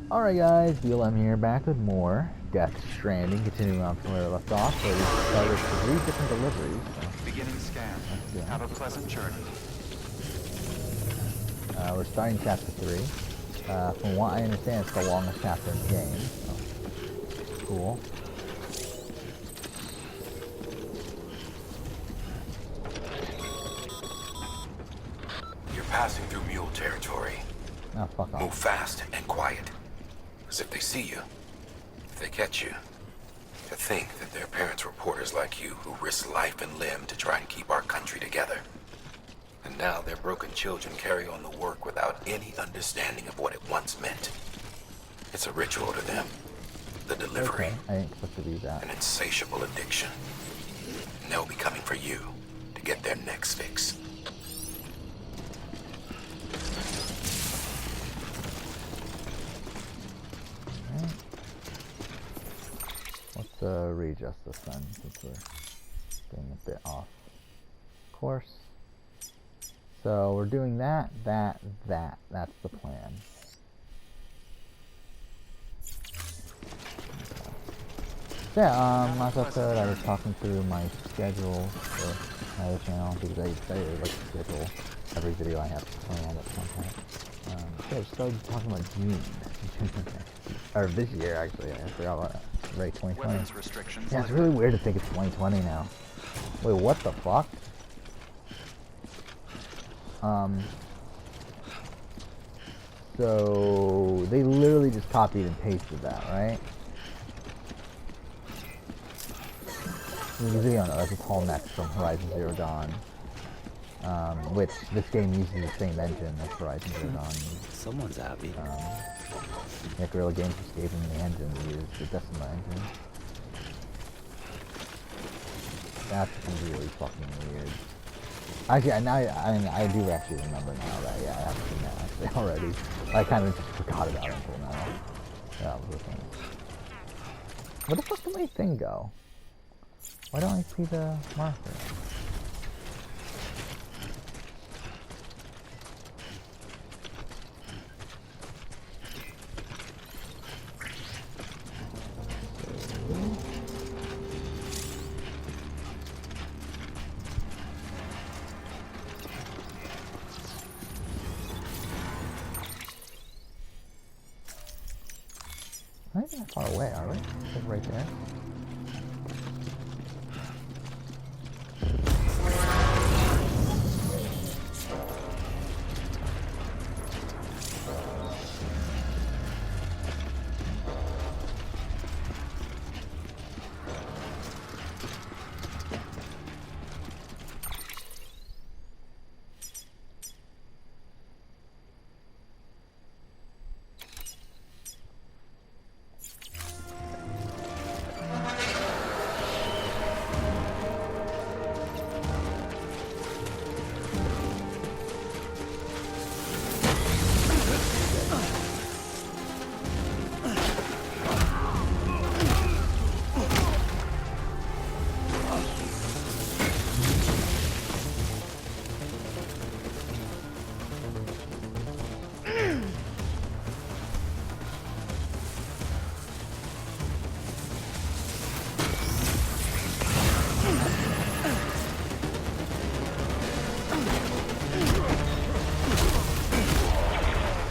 Alright guys, BLM here, back with more Death Stranding, continuing on from where we left off. So we started 3 different deliveries. So Beginning scan. Have a pleasant journey. we're starting chapter 3. From what I understand, it's the longest chapter in the game. So cool. You're passing through mule territory. Oh, fuck off. Move fast and quiet. As if they see you, if they catch you. To think that their parents were porters like you who risked life and limb to try and keep our country together. And now their broken children carry on the work without any understanding of what it once meant. It's a ritual to them. The delivery. Okay, I ain't supposed to do that. An insatiable addiction. And they'll be coming for you to get their next fix. Let's readjust this then, since we're getting a bit off course. So we're doing that. That's the plan. So yeah, last episode I was talking through my schedule for my other channel, because I like to schedule every video I have planned at some point. So I started talking about June. Or this year, actually. I forgot about it. Right, 2020. Yeah, it's really weird to think it's 2020 now. Wait, what the fuck? So they literally just copied and pasted that, right? Usually, that's a tall next from Horizon Zero Dawn. Which this game uses the same engine as Horizon Zero Dawn. Someone's happy. Yeah, Guerrilla Games just gave them the engine to use, the Decima engine. That's really fucking weird. Actually, I do actually remember now that, yeah, I have seen that actually already. I kind of just forgot about it until now. That was the thing. Where the fuck did my thing go? Why don't I see the marker? Not even that far away, are we? It's like right there.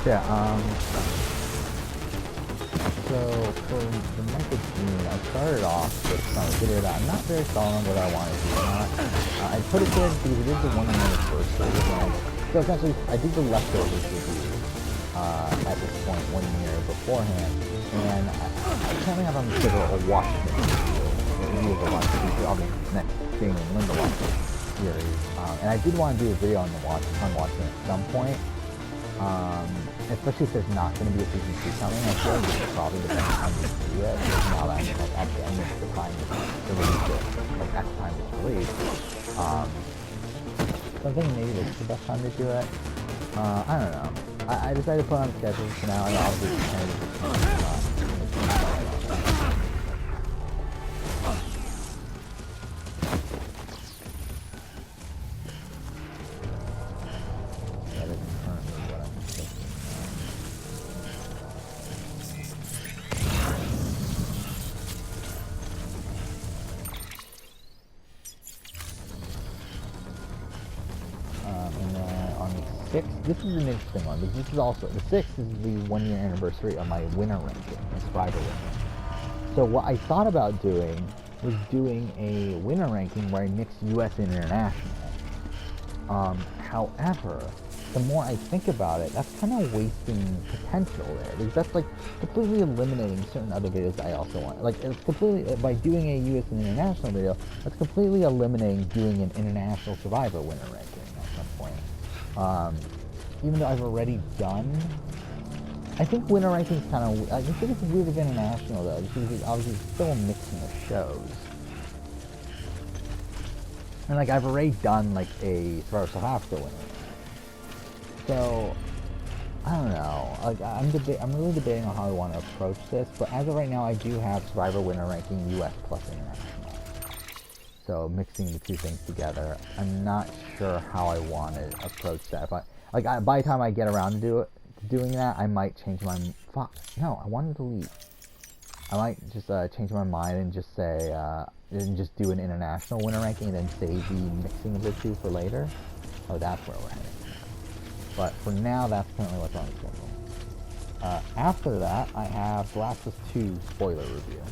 Yeah, so for the month of June, I started off with some video that I'm not very solid on what I want to do or not. I put it there because it is the 1 minute first review. So essentially, I did the leftovers review at this point 1 year beforehand, and I currently have on the schedule a Washington review of the Washington on the next game in Lindelof series. And I did want to do a video on Washington at some point. Especially if there's not going to be a season 2 coming, I feel like it's probably the best time to do it. Because now that I'm like at the end of the time to release it, like at the time it's released. So I think maybe this is the best time to do it. I don't know. I decided to put on schedule for now, and obviously it's kind of 6th, this is an interesting one, because this is also, the 6th is the 1-year anniversary of my winner ranking, my survivor winner. So what I thought about doing was doing a winner ranking where I mix US and international. However, the more I think about it, that's kind of wasting potential there, because that's like completely eliminating certain other videos that I also want. Like, it's completely, by doing a US and international video, that's completely eliminating doing an international survivor winner ranking at some point. Even though I've already done, I think winner ranking is kind of, I think it's weird of international though, because obviously it's still a mixing of shows. And like, I've already done like a Survivor South Africa winner. So, I don't know. Like, I'm really debating on how I want to approach this, but as of right now, I do have Survivor winner ranking US plus international. So, mixing the two things together, I'm not sure how I want to approach that. If by the time I get around to doing that, I might change my, no, I wanted to leave. I might just change my mind and just say, and just do an international winner ranking and then save the mixing of the two for later. Oh, that's where we're heading. But for now, that's currently what's on the schedule. After that, I have The Last of Us 2 spoiler review.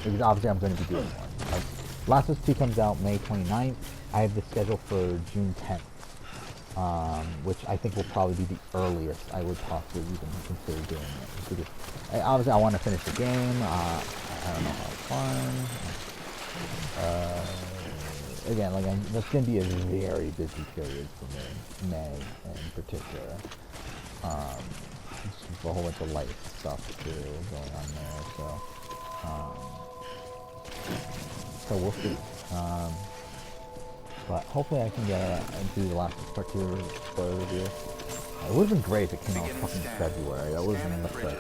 Because obviously I'm going to be doing one. Like, Last of Us 2 comes out May 29th. I have the schedule for June 10th. Which I think will probably be the earliest I would possibly even consider doing it. Because obviously I want to finish the game. I don't know how it's fun. Again, like, that's going to be a very busy period for me, May in particular. Just a whole bunch of life stuff too going on there, so we'll see. But hopefully I can get do the last part 2 spoiler review. It would have been great if it came out fucking February. That would have been much better.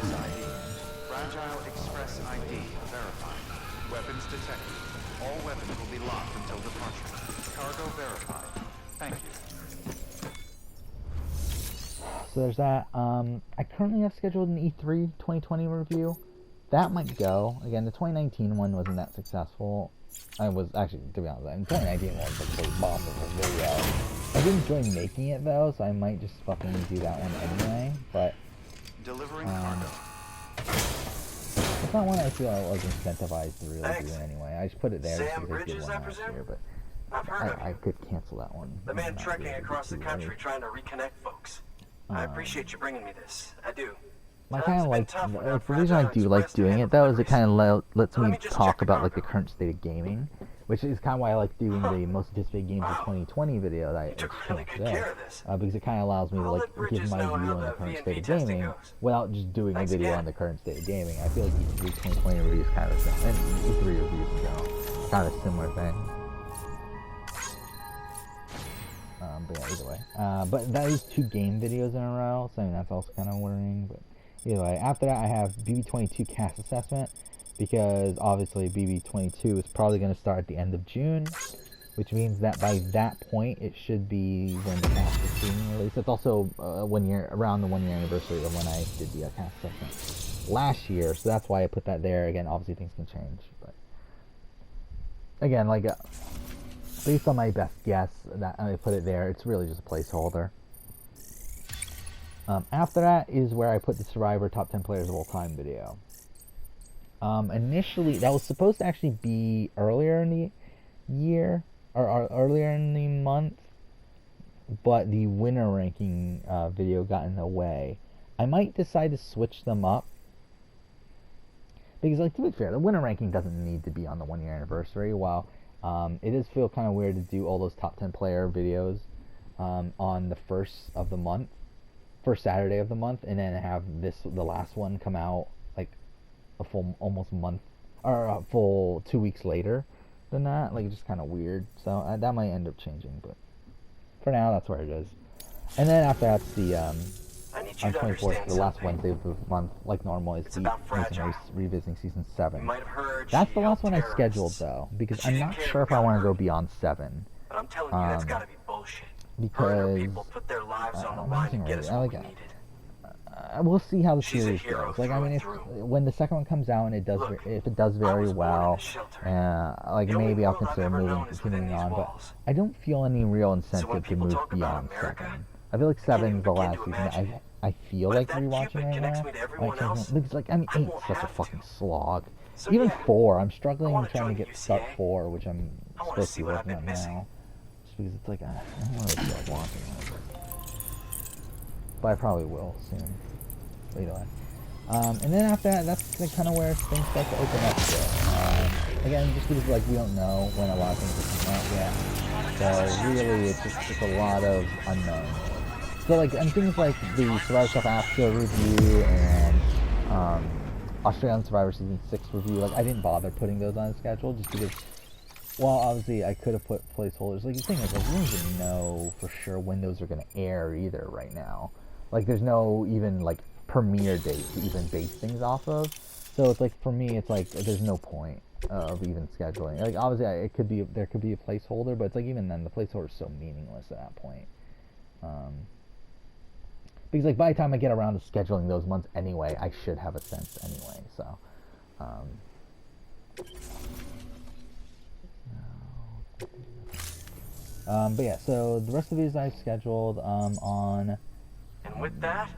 Fragile Express ID verified. Weapons detected. All weapons will be locked until departure. Cargo verified. Thank you. So there's that. I currently have scheduled an E3 2020 review. That might go. Again, the 2019 one wasn't that successful. I was actually, to be honest, the 2019 one was like a bomb of a video. I did enjoy making it though, so I might just fucking do that one anyway. But delivering cargo. It's not one I feel I was incentivized to really do anyway. I just put it there just because I did one last year, but I could cancel that one. The man trekking across the country trying to reconnect folks. I appreciate you bringing me this. I do. I kind of like, the reason I do like doing it though is it kind of lets me talk about like the current state of gaming, which is kind of why I like doing the most anticipated games of 2020 video that I came up today, because it kind of allows me to like give my view on the current state of gaming without just doing a video on the current state of gaming. I feel like E3 2020 review is kind of the same, and E3 reviews in general, kind of a similar thing. But yeah, either way. But that is 2 game videos in a row, so I mean that's also kind of worrying, but either way. After that, I have BB22 cast assessment, because obviously BB22 is probably going to start at the end of June, which means that by that point it should be when the cast is being released. It's also around the 1-year anniversary of when I did the cast assessment last year, so that's why I put that there. Again, obviously things can change, but again, like based on my best guess that I put it there, it's really just a placeholder. After that is where I put the Survivor Top 10 Players of All Time video. Initially, that was supposed to actually be earlier in the year, or earlier in the month, but the winner ranking video got in the way. I might decide to switch them up, because, like, to be fair, the winner ranking doesn't need to be on the 1-year anniversary, while it does feel kind of weird to do all those top 10 player videos on the first Saturday of the month, and then have the last one come out like a full almost month, or a full 2 weeks later than that. Like, it's just kind of weird. So that might end up changing, but for now that's where it is. And then after that's the on 24th, the last Wednesday of the month, like normal, is the Amazing Race revisiting season 7. That's the last one I scheduled though, because I'm not sure if I want to go beyond 7. But I'm telling you, that's gotta be bullshit. Because people put their lives on the line to get us what we needed. We'll see how the series goes. Like, I mean, when the second one comes out and if it does very well, like, maybe I'll consider continuing on. But I don't feel any real incentive to move beyond 7. I feel like can't even 7's the begin last to season. imagine it. I feel But if like that rewatching Cupid right connects now. me to everyone else, Because like, I mean, I 8's won't such a have fucking to. slog. So Even yeah, 4, I'm I struggling want to trying to join the get start UCA. 4, which I'm I want to supposed to see be what I've working been on missing. now. Just because it's like, I don't really feel like watching it. But I probably will soon. But either way. And then after that, that's like kind of where things start to open up still. Again, just because like we don't know when a lot of things are coming out yet. So really, it's a lot of unknown. So like, and things like the Survivor South Africa review and Australian Survivor Season 6 review, like I didn't bother putting those on the schedule just because, well, obviously I could have put placeholders. Like the thing is, like we don't even know for sure when those are going to air either right now. Like there's no even like premiere date to even base things off of. So it's like, for me, it's like there's no point of even scheduling. Like obviously it could be, there could be a placeholder, but it's like even then the placeholder is so meaningless at that point. Because like by the time I get around to scheduling those months anyway, I should have a sense anyway. So, but yeah. So the rest of these I've scheduled on And with that,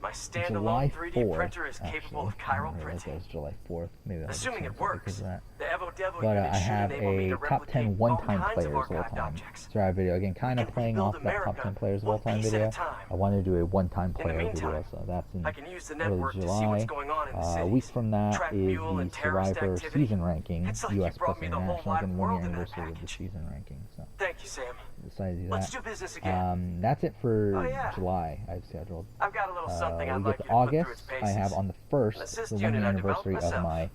my July standalone 3D 4th. printer is Actually, capable of I chiral didn't realize that printing. was July 4th. Maybe that was Assuming it because works, of that. the Evo Devo But unit I should have enable me to a top replicate 10 all one-time kinds players of of all archived time objects. Survivor video. Again, kind We of can playing rebuild off that top America 10 players of all one time piece at video. a time. I want to do a one-time In the player meantime, video, so that's in I can use the early network to see what's July. going on in the A cities. week from that Track is mule the and terrorist Survivor activity. season ranking, It's like U.S. you plus brought me the whole international. wide Again, 1 world year in that anniversary of the package. season ranking. So Thank you, Sam. decided to do Let's that. do business again. That's it for Oh, yeah. July. I've scheduled. I've got a little something I'd We like get you to to put through its August. paces. I have on the An 1st assist the 1 unit year I developed anniversary of myself. my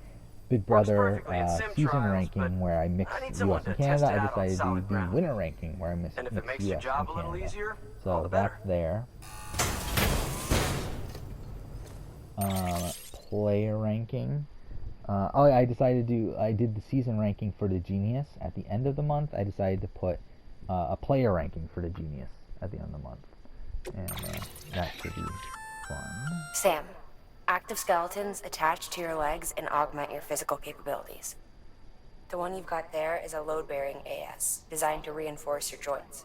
Big Works Brother perfectly in sim season trials, ranking but where I mix I need US someone and to test Canada. it I out on decided to solid do the ground. winter ranking where I mix And if it makes your US job and a little Canada. easier, all So the better. that's there. Player ranking. Oh, I decided to do. I did the season ranking for the Genius at the end of the month. I decided to put a player ranking for the Genius at the end of the month, and that should be fun. Sam, active skeletons attach to your legs and augment your physical capabilities. The one you've got there is a load-bearing AS, designed to reinforce your joints.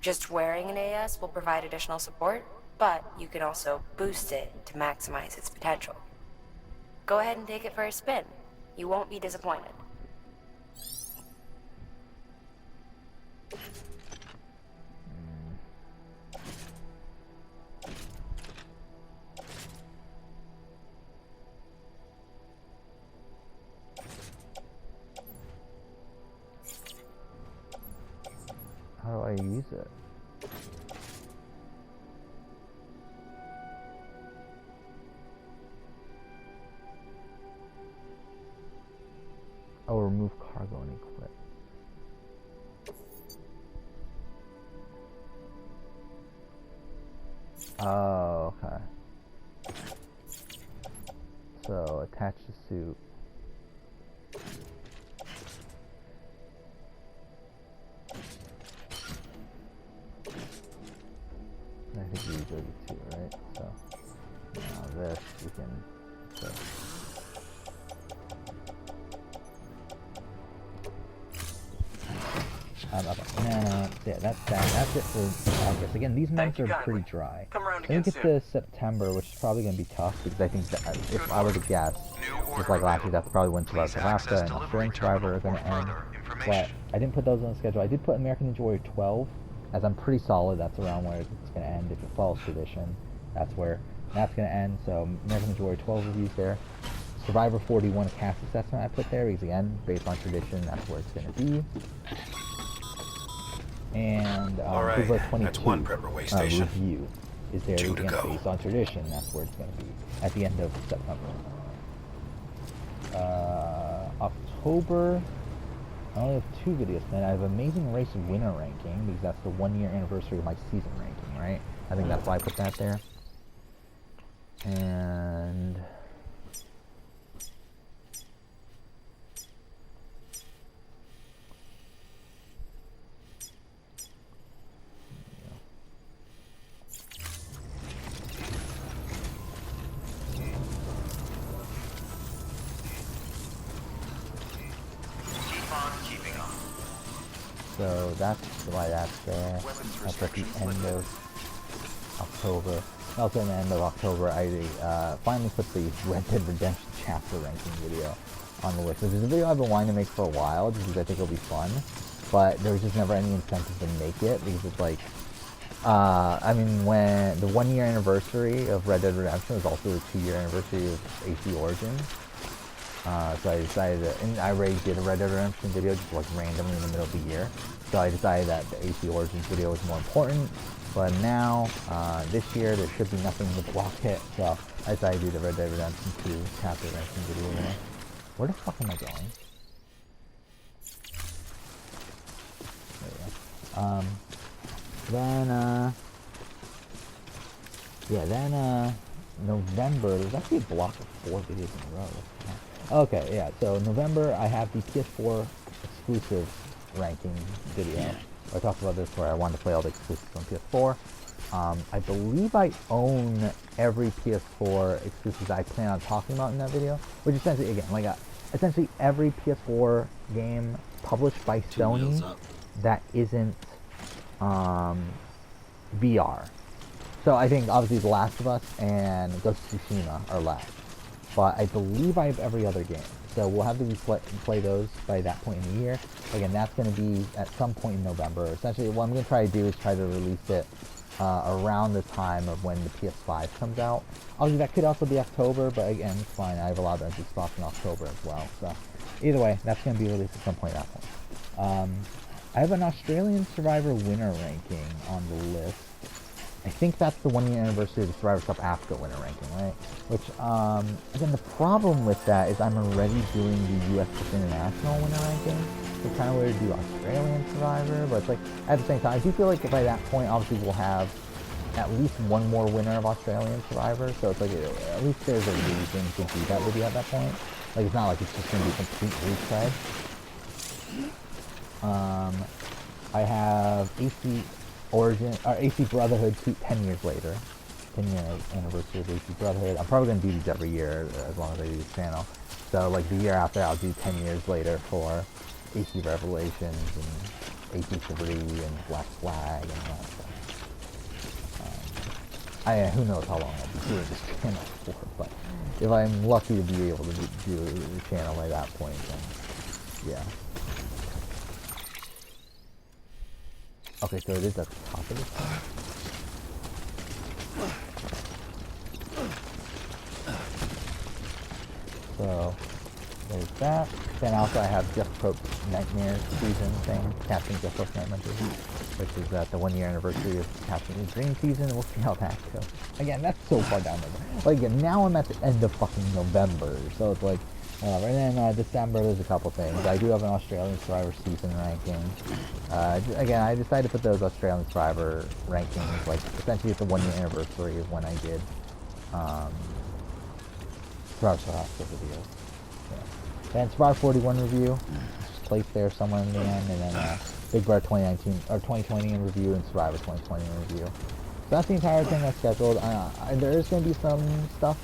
Just wearing an AS will provide additional support, but you can also boost it to maximize its potential. Go ahead and take it for a spin. You won't be disappointed. How do I use it? Oh, remove cargo and equip. Oh, okay. So, attach the suit. I think we usually do 2, right? So, now this, we can... So. Yeah, that's it for August. Again, these months are pretty dry. Come around Then we again get soon. to September, which is probably going to be tough, because I think that if I were to guess, just like last week, that's probably when Survivor South Africa and Australian Survivor are going to end. But I didn't put those on the schedule. I did put American Ninja Warrior 12, as I'm pretty solid that's around where it's going to end. If it follows tradition, that's where that's going to end. So American Ninja Warrior 12 reviews there. Survivor 41 cast assessment I put there, because again, based on tradition, that's where it's going to be. And Alright, Big 22 that's one prepper station. review is there, 2 to again, go. based on tradition, that's where it's going to be at the end of September. October, I only have 2 videos planned. I have Amazing Race winner ranking, because that's the 1 year anniversary of my season ranking, right? I think that's why I put that there. And so that's why that's there. That's at the end of October. And also in the end of October, I finally put the Red Dead Redemption chapter ranking video on the list, which is a video I've been wanting to make for a while, just because I think it'll be fun. But there was just never any incentive to make it, because it's like, I mean, when the 1 year anniversary of Red Dead Redemption was also the 2 year anniversary of AC Origins. So I decided to, and I already did a Red Dead Redemption video just like randomly in the middle of the year. So I decided that the AC Origins video was more important. But now, this year, there should be nothing to block it. So I decided to do the Red Dead Redemption 2 chapter ranking video now. Where the fuck am I going? There we go. November, there's actually a block of 4 videos in a row. Okay, yeah, so November, I have the PS4 exclusive ranking video. I talked about this where I wanted to play all the exclusives on PS4. I believe I own every PS4 exclusives I plan on talking about in that video, which essentially, again, like, essentially every PS4 game published by Sony that isn't VR. So I think obviously The Last of Us and Ghost of Tsushima are left, but I believe I have every other game. So we'll have to play those by that point in the year. Again, that's going to be at some point in November. Essentially, what I'm going to try to do is try to release it around the time of when the PS5 comes out. Obviously, that could also be October, but again, it's fine. I have a lot of empty spots in October as well. So either way, that's going to be released at some point at that point. I have an Australian Survivor winner ranking on the list. I think that's the 1 year anniversary of the Survivor Cup Africa winner ranking, right? Which, again, the problem with that is I'm already doing the US International winner ranking. So it's kind of weird to do Australian Survivor, but it's like, at the same time, I do feel like by that point, obviously we'll have at least one more winner of Australian Survivor, so it's like, at least there's a reason to do that video at that point. Like, it's not like it's just going to be a complete retread. I have AC Origin, or AC Brotherhood 10 years later. 10 year anniversary of AC Brotherhood. I'm probably going to do these every year as long as I do this channel. So like the year after I'll do 10 years later for AC Revelations and AC 3 and Black Flag and all that stuff. Who knows how long I'll be doing this channel for, but if I'm lucky to be able to do the channel by that point, then yeah. Okay, so it is at the top of this one. So, there's that. Then also I have Jeff Probst's Nightmare season thing, Captain Jeff Probst's Nightmare season, which is at the 1 year anniversary of Captain Dream season. We'll see how that goes. Again, that's so far down there. Like, again, now I'm at the end of fucking November, so it's like, and then December, there's a couple things. I do have an Australian Survivor season ranking. Again, I decided to put those Australian Survivor rankings, like, essentially it's the 1 year anniversary of when I did Survivor video. Yeah. Then Survivor 41 review, just placed there somewhere in the end, and then Big Brother 2019 or 2020 in review and Survivor 2020 in review. So that's the entire thing that's scheduled. There is going to be some stuff.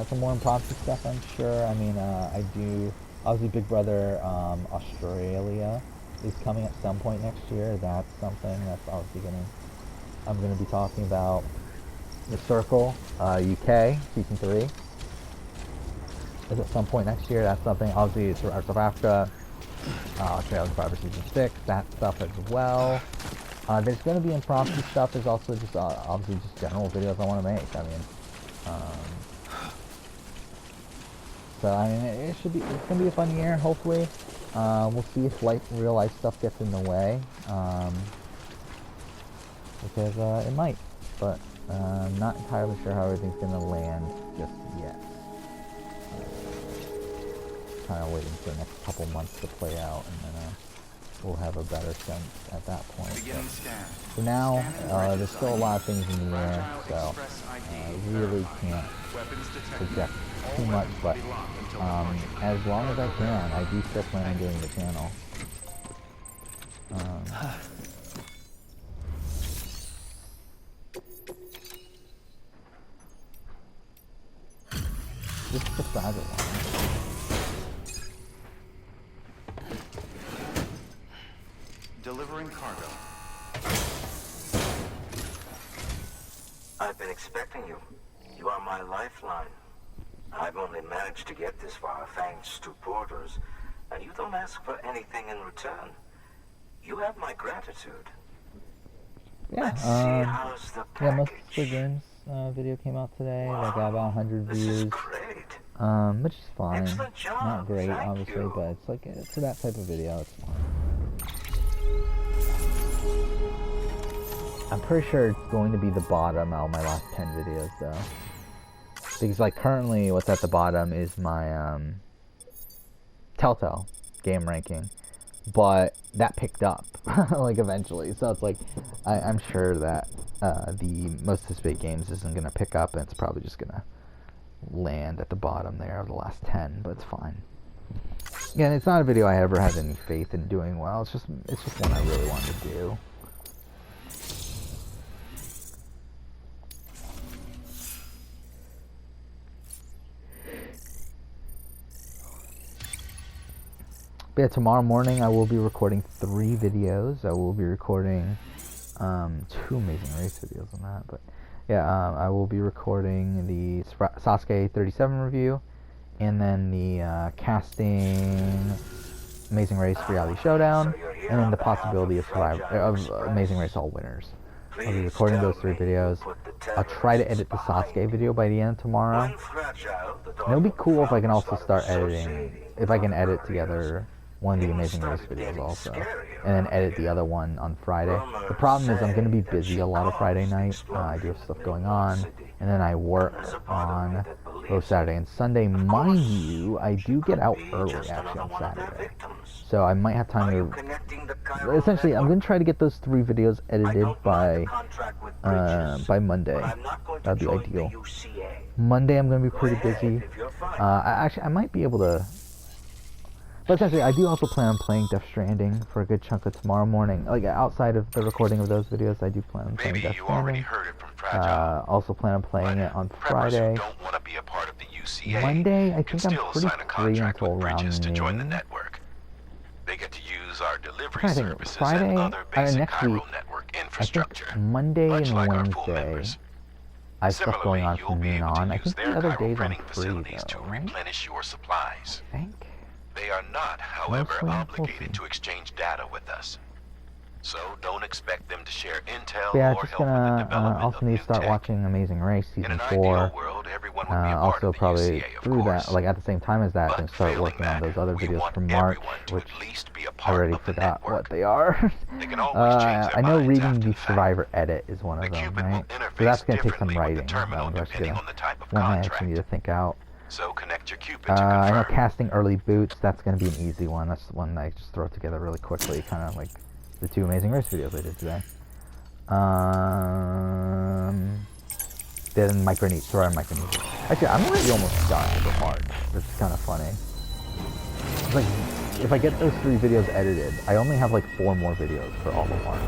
Some more impromptu stuff, I'm sure. I mean, I do, obviously Big Brother Australia is coming at some point next year. That's something that's obviously I'm gonna be talking about. The Circle, UK, Season 3 is at some point next year. That's something. Obviously, it's South Africa, Australian Survivor Season 6, that stuff as well. There's gonna be impromptu stuff. There's also just, obviously just general videos I want to make. I mean, so I mean, it's gonna be a fun year. Hopefully, we'll see if real life stuff gets in the way, because it might. But I'm not entirely sure how everything's gonna land just yet. Kind of waiting for the next couple months to play out, and then we'll have a better sense at that point. For now, there's still a lot of things in the air, so I really can't project too much, but as long as I can, I do still plan on doing the channel. This is the private one. Delivering cargo. I've been expecting you. You are my lifeline. I've only managed to get this far thanks to porters, and you don't ask for anything in return. You have my gratitude. Yeah, Let's see how's the yeah, most of package. the games video came out today. Wow, Like, got about 100 this is views, great. which is fine. Excellent job. Not great, Thank obviously, you. but it's like, for that type of video, it's fine. I'm pretty sure it's going to be the bottom out of my last 10 videos, though. Because, like, currently, what's at the bottom is my, Telltale game ranking. But that picked up, like, eventually. So it's like, I'm sure that the Most Anticipated Games isn't going to pick up, and it's probably just going to land at the bottom there of the last 10, but it's fine. Again, it's not a video I ever had any faith in doing well. It's just one I really wanted to do. But yeah, tomorrow morning I will be recording 3 videos. I will be recording 2 Amazing Race videos on that, but yeah, I will be recording the Sasuke 37 review, and then the casting Amazing Race Reality Showdown, and then the possibility of Amazing Race All Winners. I'll be recording those 3 videos. I'll try to edit the Sasuke video by the end of tomorrow. And it'll be cool if I can also start editing, if I can edit together one of the Amazing Race videos also, and then edit the other one on Friday. The problem is I'm going to be busy a lot of Friday night. I do have stuff going on, and then I work on both Saturday and Sunday. Mind you, I do get out early actually on Saturday, so I might have time to. Essentially, I'm going to try to get those 3 videos edited by Monday. That'd be ideal. Monday I'm going to be pretty busy. I might be able to. But essentially, I do also plan on playing Death Stranding for a good chunk of tomorrow morning. Like, outside of the recording of those videos, I do plan on playing Death Stranding. Also plan on playing it on Friday. Monday, I think I'm pretty free until around noon. They get to use our delivery I think services Friday, and other basic next week, network I infrastructure. think Monday much and like our full Wednesday, members. I have stuff going on You'll from be noon able to on. I use think their the other chiral days I'm printing free, facilities to though, right? replenish your supplies. I think. They are not, however, Mostly, we'll obligated see. to exchange data with us. So don't expect them to share intel But yeah, or just help with the gonna development also of need new to start tech. watching Amazing Race In season an 4. ideal world, everyone would be a part Also of the probably UCA, of through course. that, like at the same time as that, But and start failing working on that, those other we videos want for March, everyone to which at least be a I part already of the forgot network. what they are. They can always change their I know minds reading after the the fact. Survivor edit is one The of them, Cupid right? will So that's interface gonna take some differently with the writing. terminal I'm just depending gonna on the type of one I contract. actually need to think out. So connect your Cupid to I know confirm. casting early boots. That's gonna be an easy one. That's the one that I just throw together really quickly, kind of like the 2 Amazing Race videos I did today. Then microneeds. Throw in microneeds. Actually, I'm already almost done with March. Which is kind of funny. It's like, if I get those 3 videos edited, I only have like 4 more videos for all of March.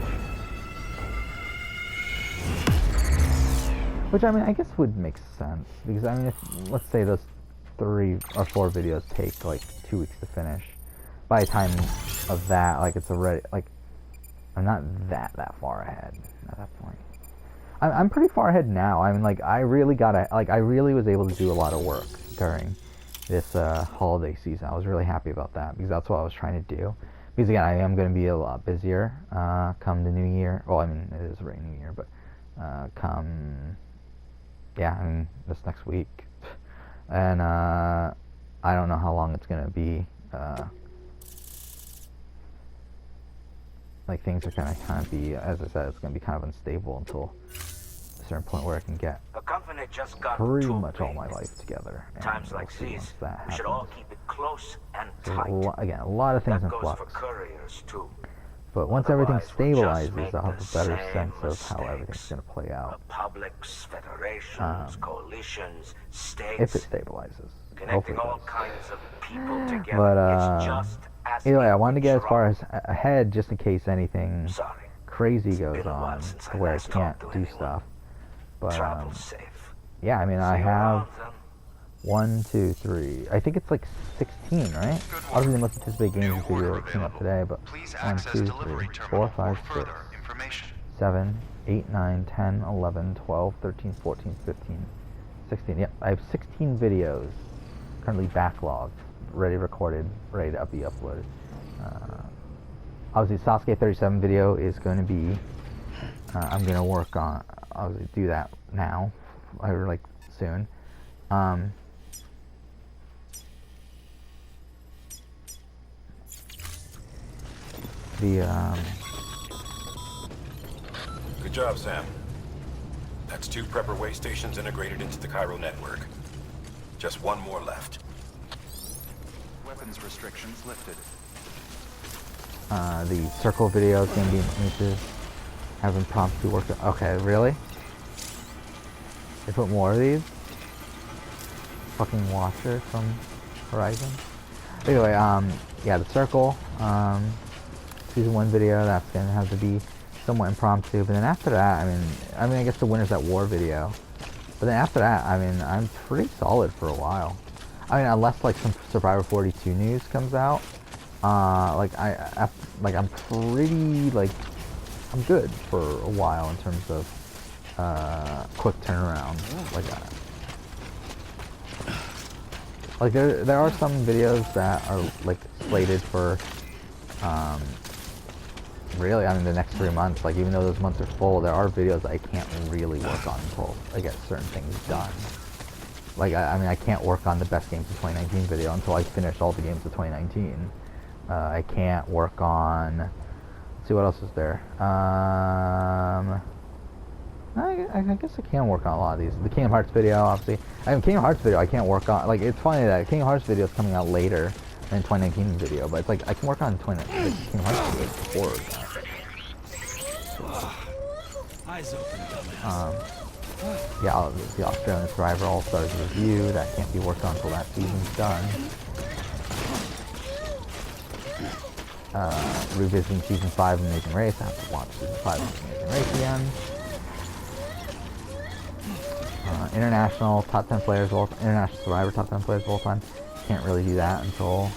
Which, I mean, I guess would make sense. Because, I mean, if, let's say those 3 or 4 videos take like 2 weeks to finish. By the time of that, like, it's already, like, I'm not that far ahead at that point. I'm pretty far ahead now. I mean, like, I really was able to do a lot of work during this holiday season. I was really happy about that because that's what I was trying to do. Because again, I am going to be a lot busier come the new year. Well, I mean, it is already New Year, but this next week. And I don't know how long it's going to be. Like, things are going to kind of be, as I said, it's going to be kind of unstable until a certain point where I can get The company just got pretty too much all big. my life together. And Times we'll like see these, once that we should all happens. keep it close and There's tight. a lot of things That in goes flux. for couriers too. But once everything Otherwise, we'll just stabilizes, make I'll have the a better same sense of how mistakes. everything's going to play out. Republics, federations, coalitions, states. If it stabilizes. Hopefully Connecting it all does. kinds of people together. But, it's just as either way, I wanted to get as wrong. far as ahead just in case anything Sorry. crazy goes been a while on since to I where I last can't talked to do anyone. stuff. But, Travel safe. yeah, I mean, I See you have around, then. 1, 2, 3. I think it's like 16, right? Obviously, the most anticipated games video that came up today, but Please 1, access 2, 3, delivery 4, terminal 5, for 6, further information. 7, 8, 9, 10, 11, 12, 13, 14, 15, 16. Yep, I have 16 videos currently backlogged, ready recorded, ready to be uploaded. Obviously, Sasuke 37 video is going to be, I'm going to work on, obviously do that now, or like soon. Good job, Sam. That's 2 prepper way stations integrated into the Cairo network. Just 1 more left. Weapons restrictions lifted. The circle video is going to be images. Have impromptu work. Okay, really? They put more of these? Fucking watcher from Horizon. Anyway, yeah, the circle, season 1 video, that's going to have to be somewhat impromptu. But then after that, I mean, I guess the Winners at War video. But then after that, I mean, I'm pretty solid for a while. I mean, unless like some Survivor 42 news comes out, like I'm pretty like I'm good for a while in terms of quick turnaround. Like there are some videos that are like slated for really, I mean, the next 3 months. Like even though those months are full, there are videos I can't really work on until I get certain things done. Like I mean, I can't work on the best games of 2019 video until I finish all the games of 2019. I can't work on. Let's see what else is there. I guess I can work on a lot of these. The Kingdom Hearts video, obviously. I mean, Kingdom Hearts video I can't work on. Like, it's funny that Kingdom Hearts video is coming out later than 2019 video, but it's like I can work on Kingdom Hearts video before that. Eyes open, dumbass. Yeah, the Australian Survivor All-Stars review, that can't be worked on until that season's done. Revisiting Season 5 of Amazing Race, I have to watch Season 5 of Amazing Race again. International Top 10 Players, International Survivor Top 10 Players of all time. Can't really do that until...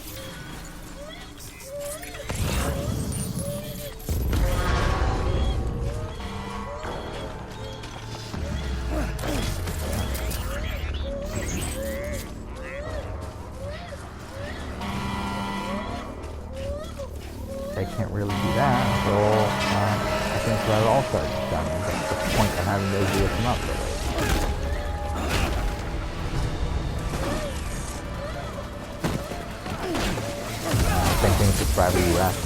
I can't really do that until I think Survivor All-Stars is done. That's the point of having those videos come up with. Same thing with Survivor US.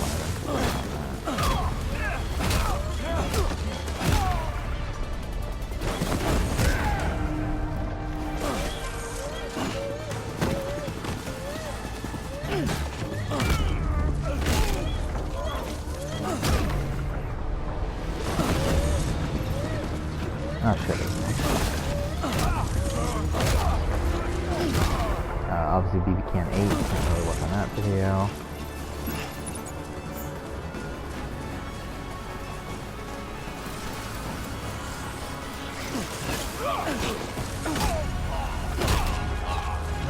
Oh shit. Obviously BB Can 8, can't really work on that video.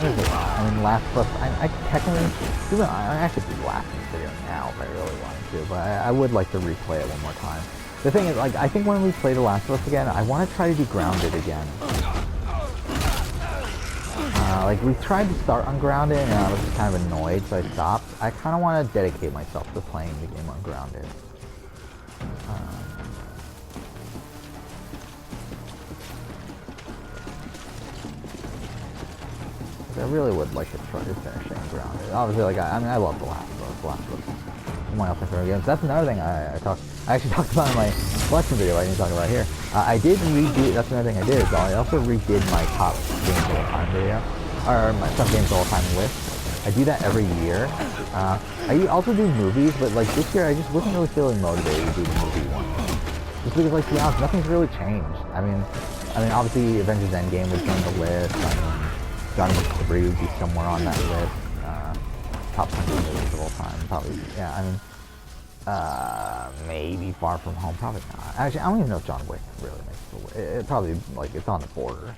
I mean, Last of Us, I technically, I could do Last of Us video now if I really wanted to, but I would like to replay it one more time. The thing is, like, I think when we play The Last of Us again, I want to try to do Grounded again. Like, we tried to start on Grounded, and I was just kind of annoyed, so I stopped. I kind of want to dedicate myself to playing the game on Grounded. I really would like to try to finish it Grounded. Obviously, like, I mean, I love The Last of Us. The Last of Us is one of my favorite games. That's another thing I actually talked about in my collection video. I didn't talk about here. I did redo. That's another thing I did. I also redid my top games of all time video, or my top games of all time list. I do that every year. I also do movies, but like this year, I just wasn't really feeling motivated to do the movie one. Just because, like, to be honest, nothing's really changed. I mean, obviously, Avengers Endgame was on the list. I mean, John Wick 3 would be somewhere on that list. Top 100 movies of all time, probably. Yeah, I mean, maybe Far From Home, probably not. Actually, I don't even know if John Wick really makes the list. It probably, like, it's on the border.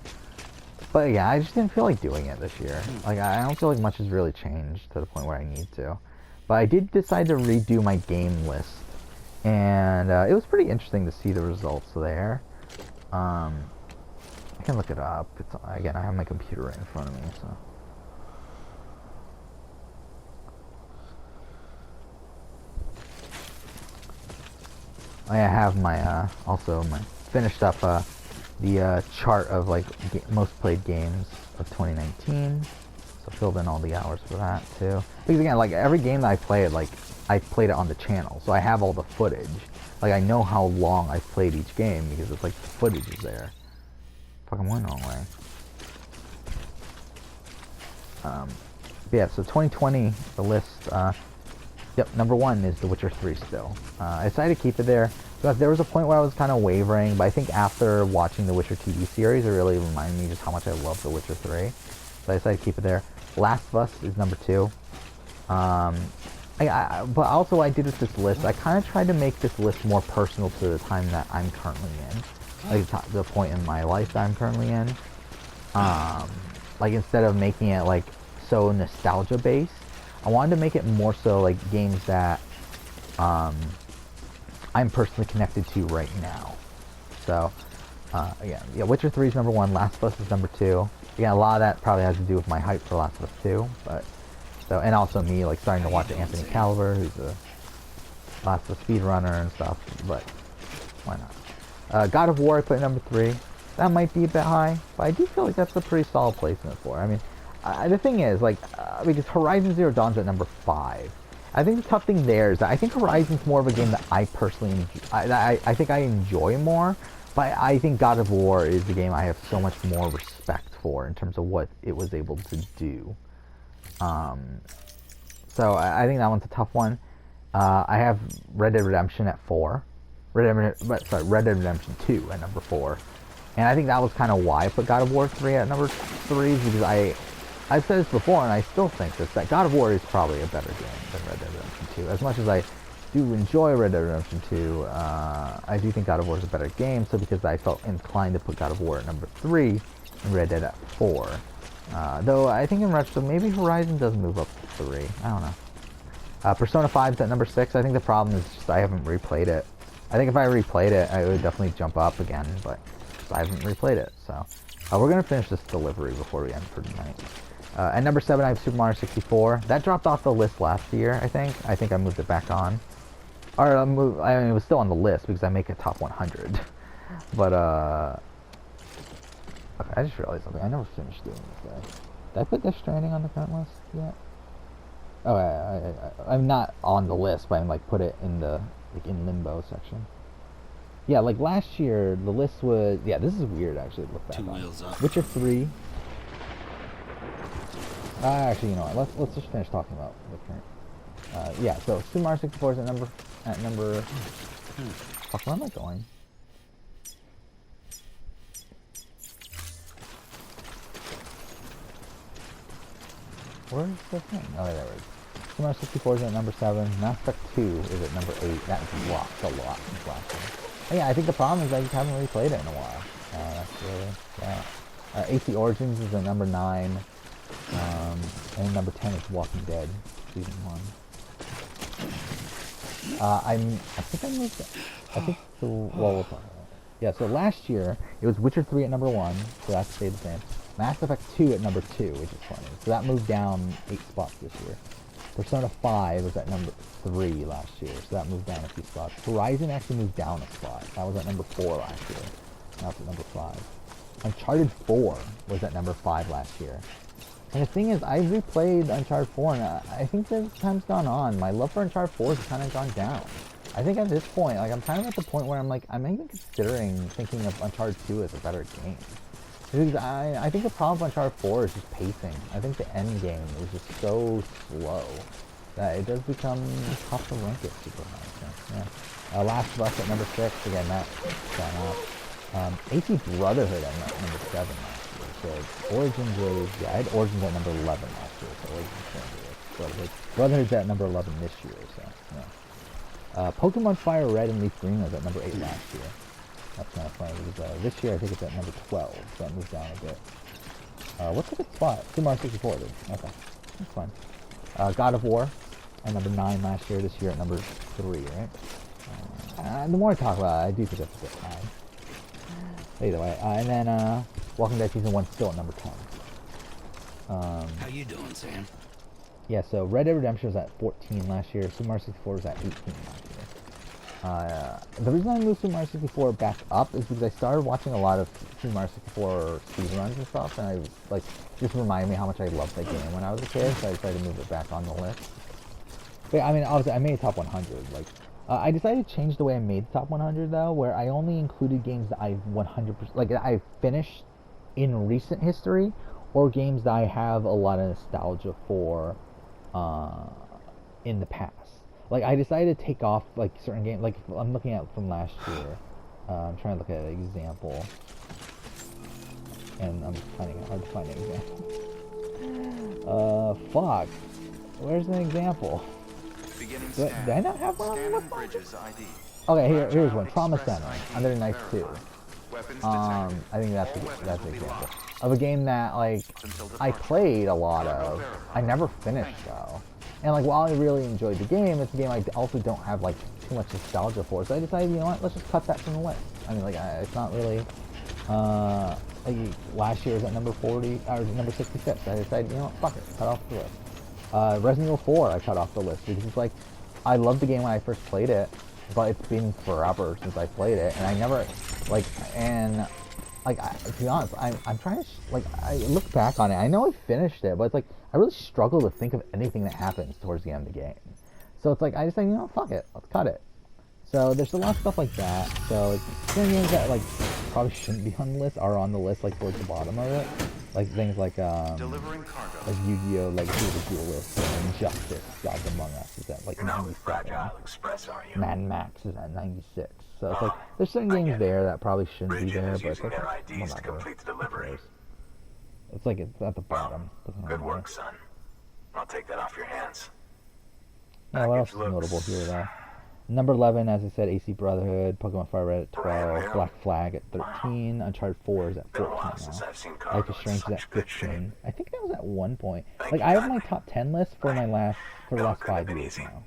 But yeah, I just didn't feel like doing it this year. Like, I don't feel like much has really changed to the point where I need to. But I did decide to redo my game list And it was pretty interesting to see the results there. I can look it up. It's, again, I have my computer right in front of me, so. I have my also my finished up the chart of like most played games of 2019. So filled in all the hours for that too. Because again, like every game that I played, like I played it on the channel, so I have all the footage. Like I know how long I've played each game because it's like the footage is there. Fuck, I'm going the wrong way. Yeah, so 2020, the list. Yep, number 1 is The Witcher 3 still. I decided to keep it there because there was a point where I was kind of wavering, but I think after watching the Witcher TV series, it really reminded me just how much I love The Witcher 3. So I decided to keep it there. Last of Us is number 2. But also I did with this list, I kind of tried to make this list more personal to the time that I'm currently in. Like the point in my life that I'm currently in. Like instead of making it like so nostalgia based, I wanted to make it more so like games that I'm personally connected to right now. So again, yeah, Witcher 3 is number 1, Last of Us is number 2. Again, a lot of that probably has to do with my hype for Last of Us 2, but so, and also me like starting to watch Anthony Caliber, who's a Last of Us speedrunner and stuff, but why not? God of War I put at number 3. That might be a bit high, but I do feel like that's a pretty solid placement for it. I mean, the thing is, like, because Horizon Zero Dawn's at number 5. I think the tough thing there is that I think Horizon's more of a game that I personally enjoy, I think I enjoy more, but I think God of War is a game I have so much more respect for in terms of what it was able to do. So I think that one's a tough one. I have Red Dead Redemption at 4. Red Dead Redemption 2 at number 4. And I think that was kind of why I put God of War 3 at number 3, because I've said this before, and I still think this, that God of War is probably a better game than Red Dead Redemption 2. As much as I do enjoy Red Dead Redemption 2, I do think God of War is a better game, so because I felt inclined to put God of War at number 3 and Red Dead at 4. Though I think in retro, maybe Horizon does move up to 3. I don't know. Persona 5 is at number 6. I think the problem is just I haven't replayed it. I think if I replayed it, I would definitely jump up again, but I haven't replayed it. So we're going to finish this delivery before we end for tonight. At number 7, I have Super Mario 64. That dropped off the list last year, I think. I think I moved it back on. Or I mean, it was still on the list because I make a top 100. But, okay, I just realized something. I never finished doing this, guys. Did I put Death Stranding on the current list yet? Oh, I'm not on the list, but I'm like put it in the like in limbo section. Yeah, like last year the list was, yeah, this is weird actually to look back on. Witcher 3. Actually, you know what? Let's just finish talking about the current. Yeah, so Super Mario 64 is at number. Fuck, where am I going? Where's the thing? Oh, there it is. Super Mario 64 is at number 7. Mass Effect 2 is at number 8. That dropped a lot since last year. And yeah, I think the problem is I just haven't really played it in a while. That's really, yeah. AC Origins is at number 9. And number 10 is Walking Dead, Season 1. I think I moved, I think the, well, we'll talk about it. Yeah, so last year, it was Witcher 3 at number 1, so that stayed the same. Mass Effect 2 at number 2, which is funny. So that moved down 8 spots this year. Persona 5 was at number 3 last year, so that moved down a few spots. Horizon actually moved down a spot. That was at number 4 last year. Now it's at number 5. Uncharted 4 was at number 5 last year. And the thing is, I replayed Uncharted 4, and I think as time's gone on, my love for Uncharted 4 has kind of gone down. I think at this point, like, I'm kind of at the point where I'm like, I'm even considering thinking of Uncharted 2 as a better game. Because I think the problem with Uncharted 4 is just pacing. I think the end game is just so slow that it does become tough to rank it super high. So, yeah. Last of Us at number 6, again, that's gone up. AC Brotherhood at number 7 last year. So Origins was, yeah, I had Origins at number 11 last year, so Origins Brotherhood's at number 11 this year, so, yeah. Pokemon Fire Red and Leaf Green was at number 8 last year. That's kind of funny, because this year I think it's at number 12, so that moved down a bit. What's a good spot? Super Mario 64 did. Okay, that's fine. God of War at number 9 last year, this year at number 3, right? The more I talk about it, I do think it's a bit high. Either way, and then Walking Dead Season 1 still at number 10. How you doing, Sam? Yeah, so Red Dead Redemption was at 14 last year. Super Mario 64 was at 18 last year. The reason I moved Super Mario 64 back up is because I started watching a lot of Super Mario 64 speedruns and stuff, and I like just reminded me how much I loved that game when I was a kid, so I decided to move it back on the list. But I mean, obviously, I made a top 100. Like, I decided to change the way I made the top 100 though, where I only included games that I've 100% like I've finished in recent history, or games that I have a lot of nostalgia for in the past. Like, I decided to take off like certain games. Like, I'm looking at from last year. I'm trying to look at an example, and I'm finding it hard to find an example. Fuck. Where's an example? Beginning Did scan. I not have one? Scanning Bridges ID. Okay, here's one. Fragile Trauma Express Center. ID Under Nice 2. verified. Weapons I detected. think that's All weapons an will be example locked of a game that like until I departure. played a lot Cargo of. verified. I never finished though, and like while I really enjoyed the game, it's a game I also don't have like too much nostalgia for. So I decided, you know what, let's just cut that from the list. I mean, like it's not really. Like last year was at number 40 or number 66. I decided, you know what, fuck it, cut off the list. Resident Evil 4 I cut off the list because it's like I loved the game when I first played it, but it's been forever since I played it, and I never like to be honest, I'm trying to like I look back on it. I know I finished it, but it's like I really struggle to think of anything that happens towards the end of the game. So it's like I just say, you know, fuck it, let's cut it. So there's a lot of stuff like that. So like certain games that like probably shouldn't be on the list are on the list, like towards the bottom of it. Like things like Delivering cargo. like Yu-Gi-Oh, Legacy of the Duelist, and Injustice, Gods Among Us is at like You're not 97. with Fragile Express, are you? Mad Max is at 96. So it's like there's certain games there that probably shouldn't be Bridget there, is but it's using like, their IDs to whatever. complete the delivery. It's like it's at the bottom. Doesn't really Good matter. work, son. I'll take that off your hands. Yeah, what else Package is looks notable here though? Number 11, as I said, AC Brotherhood, Pokemon Fire Red at 12, Black Flag at 13, Uncharted 4 is at Been a 14 while since now. I've seen Life cargo is in Strange is at such good shape. 15. I think that was at one point. Thank Like you I have my kindly. top 10 list for the last No, 5 couldn't have been years easy. now.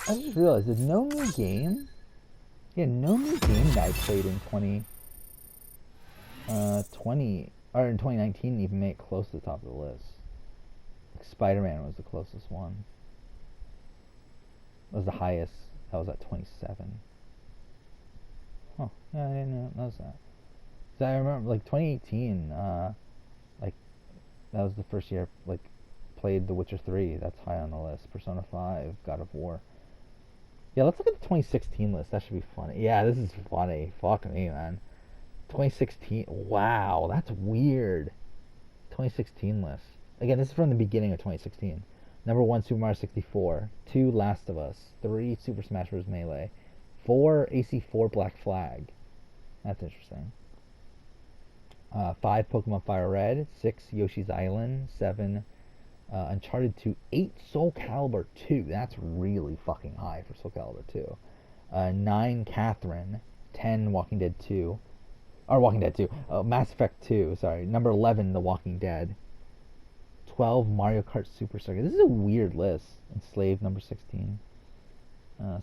I just realized there's no new game. Yeah, no new game that I played in 2020 or in 2019 even made it close to the top of the list. Like Spider-Man was the closest one. It was the highest. That was at 27. Huh? Yeah, I didn't notice that. So I remember like 2018. Like that was the first year I like played The Witcher 3. That's high on the list. Persona 5, God of War. Yeah, let's look at the 2016 list. That should be funny. Yeah, this is funny. Fuck me, man. 2016. Wow, that's weird. 2016 list. Again, this is from the beginning of 2016. Number 1, Super Mario 64. 2, Last of Us. 3, Super Smash Bros. Melee. 4, AC4 Black Flag. That's interesting. 5, Pokemon Fire Red. 6, Yoshi's Island. 7, Uncharted 2, 8, Soul Calibur 2. That's really fucking high for Soul Calibur 2. 9, Catherine. 10, Walking Dead 2. Or Walking Dead 2. Mass Effect 2, sorry. Number 11, The Walking Dead. 12, Mario Kart Super Circuit. This is a weird list. Enslaved, number 16.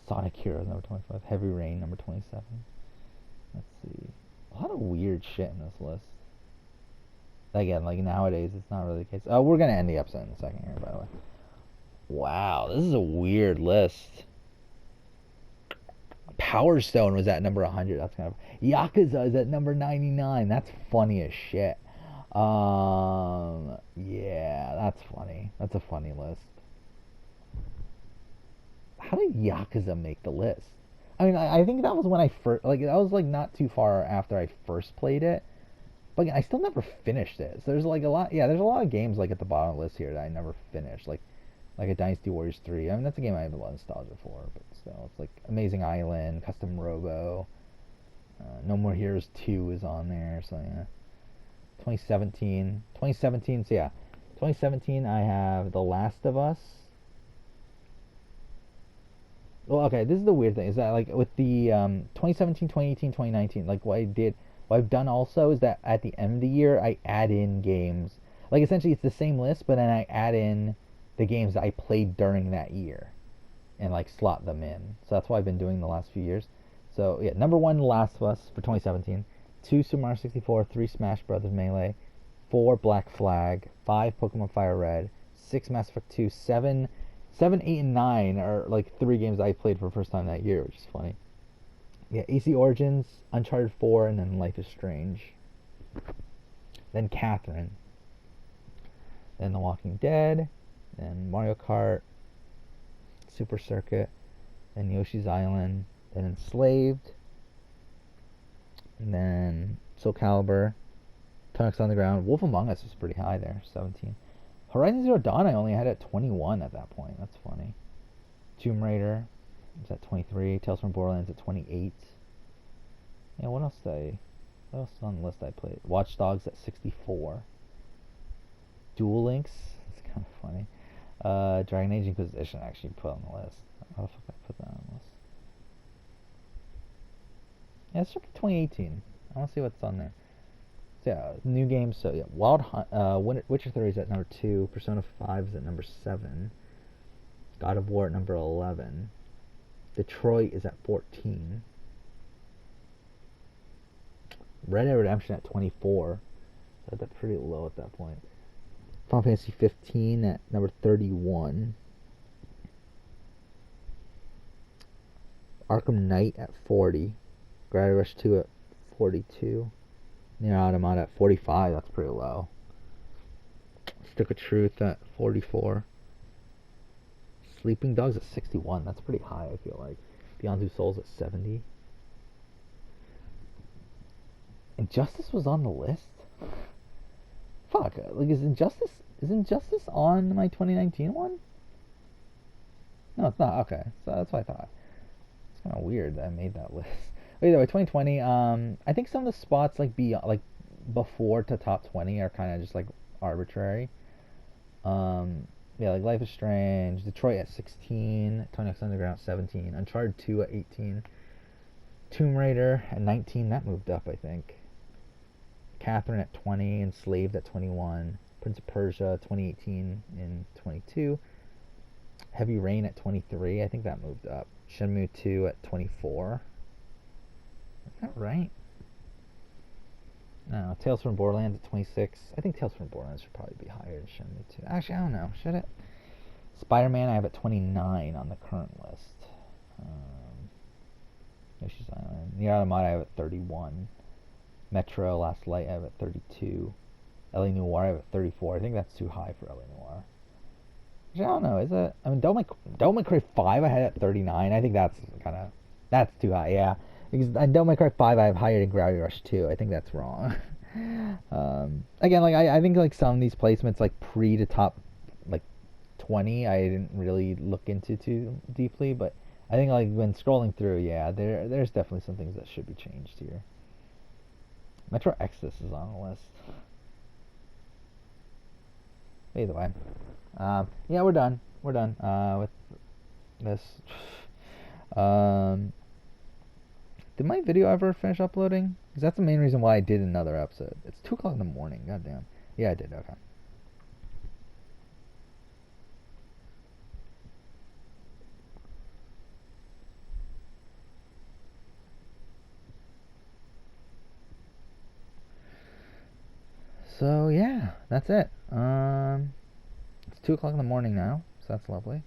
Sonic Heroes, number 25. Heavy Rain, number 27. Let's see. A lot of weird shit in this list. Again, like nowadays, it's not really the case. Oh, we're gonna end the episode in a second here, by the way. Wow, this is a weird list. Power Stone was at number 100. That's kind of Yakuza is at number 99. That's funny as shit. Yeah, that's funny. That's a funny list. How did Yakuza make the list? I mean, I think that was when I first, like, that was like not too far after I first played it. But again, I still never finished it. So there's like a lot, yeah, there's a lot of games like at the bottom of the list here that I never finished. Like a Dynasty Warriors 3. I mean, that's a game I have a lot of nostalgia for, but still, it's like Amazing Island, Custom Robo, No More Heroes 2 is on there, so yeah. 2017. 2017, so yeah. 2017, I have The Last of Us. Well, okay, this is the weird thing, is that, like, with the 2017, 2018, 2019, like, what I've done also is that at the end of the year, I add in games. Like, essentially, it's the same list, but then I add in the games that I played during that year and, like, slot them in. So that's what I've been doing the last few years. So, yeah, number 1, The Last of Us for 2017. 2, Super Mario 64. 3, Smash Brothers Melee. 4, Black Flag. 5, Pokemon Fire Red. 6, Mass Effect 2. 7, 8, and 9 are, like, 3 games I played for the first time that year, which is funny. Yeah, AC Origins, Uncharted 4, and then Life is Strange. Then Catherine. Then The Walking Dead. Then Mario Kart. Super Circuit. Then Yoshi's Island. Then Enslaved. And then Soul Calibur. Tonics Underground. Wolf Among Us was pretty high there, 17. Horizon Zero Dawn I only had at 21 at that point. That's funny. Tomb Raider was at 23. Tales from Borderlands at 28. Yeah, what else is on the list I played? Watch Dogs at 64. Duel Links. It's kind of funny. Dragon Age Inquisition I actually put on the list. How the fuck did I put that on the list? Yeah, it's 2018. I want to see what's on there. So yeah, new games. So yeah, Wild Hunt, Witcher 3 is at number 2. Persona 5 is at number 7. God of War at number 11. Detroit is at 14. Red Dead Redemption at 24. So that's pretty low at that point. Final Fantasy 15 at number 31. Arkham Knight at 40. Gravity Rush 2 at 42. Nier Automata at 45. That's pretty low. Stick of Truth at 44. Sleeping Dogs at 61. That's pretty high, I feel like. Beyond Two Souls at 70. Injustice was on the list? Fuck, like, is Injustice on my 2019 one? No, it's not. Okay, so that's what I thought. It's kind of weird that I made that list. But either way, 2020. I think some of the spots before to top 20 are kind of just like arbitrary. Yeah, like Life is Strange, Detroit at 16, Tony's Underground at 17, Uncharted 2 at 18, Tomb Raider at 19. That moved up, I think. Catherine at 20, Enslaved at 21, Prince of Persia 2018 in 22, Heavy Rain at 23. I think that moved up. Shenmue 2 at 24. Is that right? No, Tales from Borderlands at 26. I think Tales from Borderlands should probably be higher than Shenmue 2. Actually, I don't know. Should it? Spider-Man I have at 29 on the current list. Yoshi's Island. Nier Automata I have at 31. Metro Last Light I have at 32. L.A. Noire I have at 34. I think that's too high for L.A. Noire. Actually, I don't know. Is it? I mean, Devil May Cry 5 I had at 39. I think that's too high. Yeah. Because Devil May Cry 5 I have higher than Gravity Rush 2. I think that's wrong. Again, like I think like some of these placements like pre to top like 20 I didn't really look into too deeply, but I think like when scrolling through, yeah, there's definitely some things that should be changed here. Metro Exodus is on the list. Either way, yeah, we're done. We're done with this. Did my video ever finish uploading? Because that's the main reason why I did another episode. It's 2 o'clock in the morning. Goddamn. Yeah, I did. Okay. So yeah, that's it. It's 2 o'clock in the morning now, so that's lovely.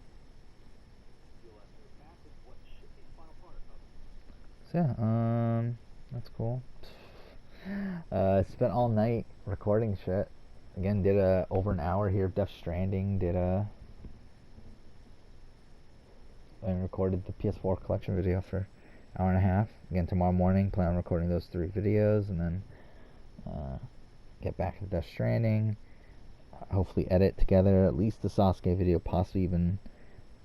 So yeah, that's cool. Spent all night recording shit. Again, did over an hour here of Death Stranding. And recorded the PS4 collection video for an hour and a half. Again, tomorrow morning, plan on recording those 3 videos, and then get back to Death Stranding. Hopefully edit together at least the Sasuke video, possibly even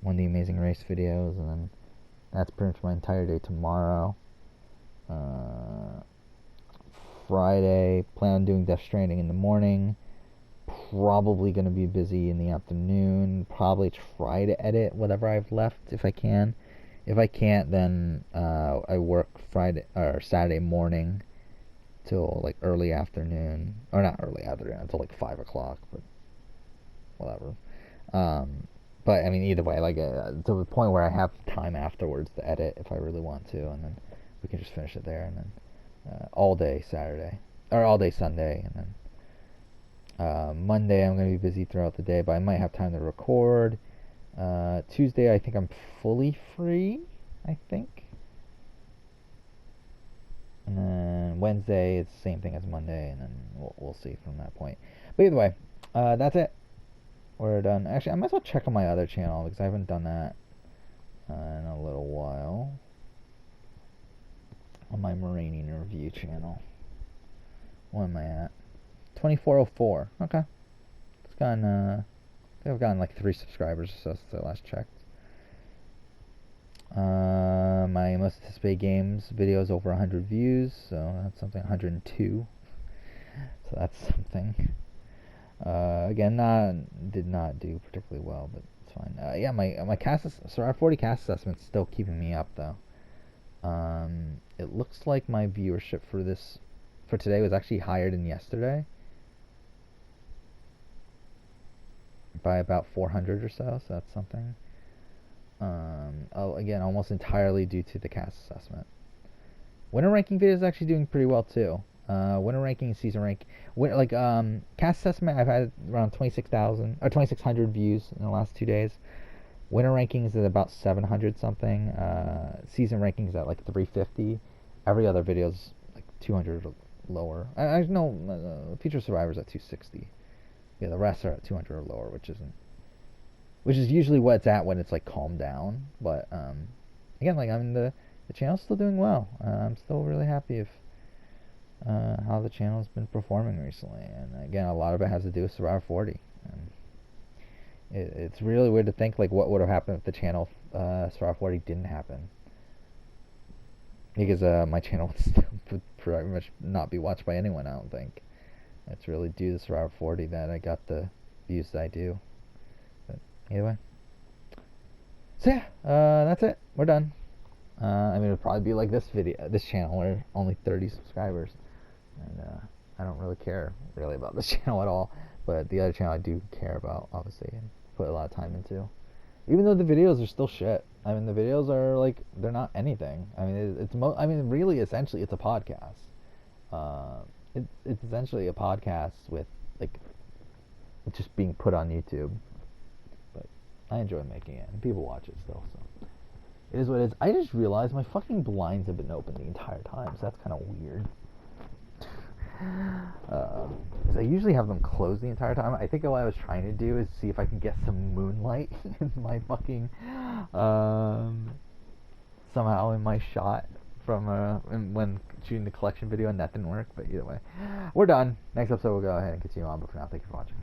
one of the Amazing Race videos, and then that's pretty much my entire day tomorrow. Friday. Plan on doing Death Stranding in the morning. Probably going to be busy in the afternoon. Probably try to edit whatever I've left if I can. If I can't, then I work Friday or Saturday morning till like early afternoon, or not early afternoon, until like 5 o'clock, but whatever. But I mean, either way, like to the point where I have time afterwards to edit if I really want to, and then we can just finish it there, and then all day Saturday or all day Sunday, and then Monday I'm gonna be busy throughout the day, but I might have time to record. Tuesday I think I'm fully free, I think. And then Wednesday it's the same thing as Monday, and then we'll see from that point. But either way, that's it. We're done. Actually, I might as well check on my other channel because I haven't done that in a little while. On my Marine review channel. What am I at? 2404. Okay. It's gotten I think I've gotten like 3 subscribers or so since I last checked. My most anticipated games video is over 100 views, so that's something. 102, so that's something. Again, did not do particularly well, but it's fine. Yeah, my Survivor 40 cast assessment's still keeping me up though. It looks like my viewership for today was actually higher than yesterday by about 400 or so, so that's something. Again, almost entirely due to the cast assessment. Winter ranking video is actually doing pretty well too. Winter ranking, season rank, cast assessment, I've had around 26,000 or 2,600 views in the last 2 days. Winter rankings is at about 700 something. Season rankings at like 350. Every other video's like 200 lower. I know Future Survivors at 260. Yeah, the rest are at 200 or lower, which is usually what it's at when it's like calmed down. But again, like the channel's still doing well. I'm still really happy with how the channel's been performing recently, and again, a lot of it has to do with Survivor 40. And it's really weird to think like what would have happened if the channel Survivor 40 didn't happen, because my channel would still pretty much not be watched by anyone. I don't think it's really due to Survivor 40 that I got the views that I do. But either way, so yeah, that's it. We're done. I mean, it'll probably be like this channel, where only 30 subscribers, and I don't really care about this channel at all. But the other channel I do care about, obviously, and put a lot of time into. Even though the videos are still shit. I mean, the videos are like, they're not anything. I mean, really, essentially, it's a podcast. It's essentially a podcast with like just being put on YouTube. But I enjoy making it, and people watch it still. So it is what it is. I just realized my fucking blinds have been open the entire time, so that's kind of weird. 'Cause I usually have them closed the entire time. I think what I was trying to do is see if I can get some moonlight in my fucking somehow in my shot from when shooting the collection video, and that didn't work. But either way, we're done. Next episode we'll go ahead and continue on. But for now, thank you for watching.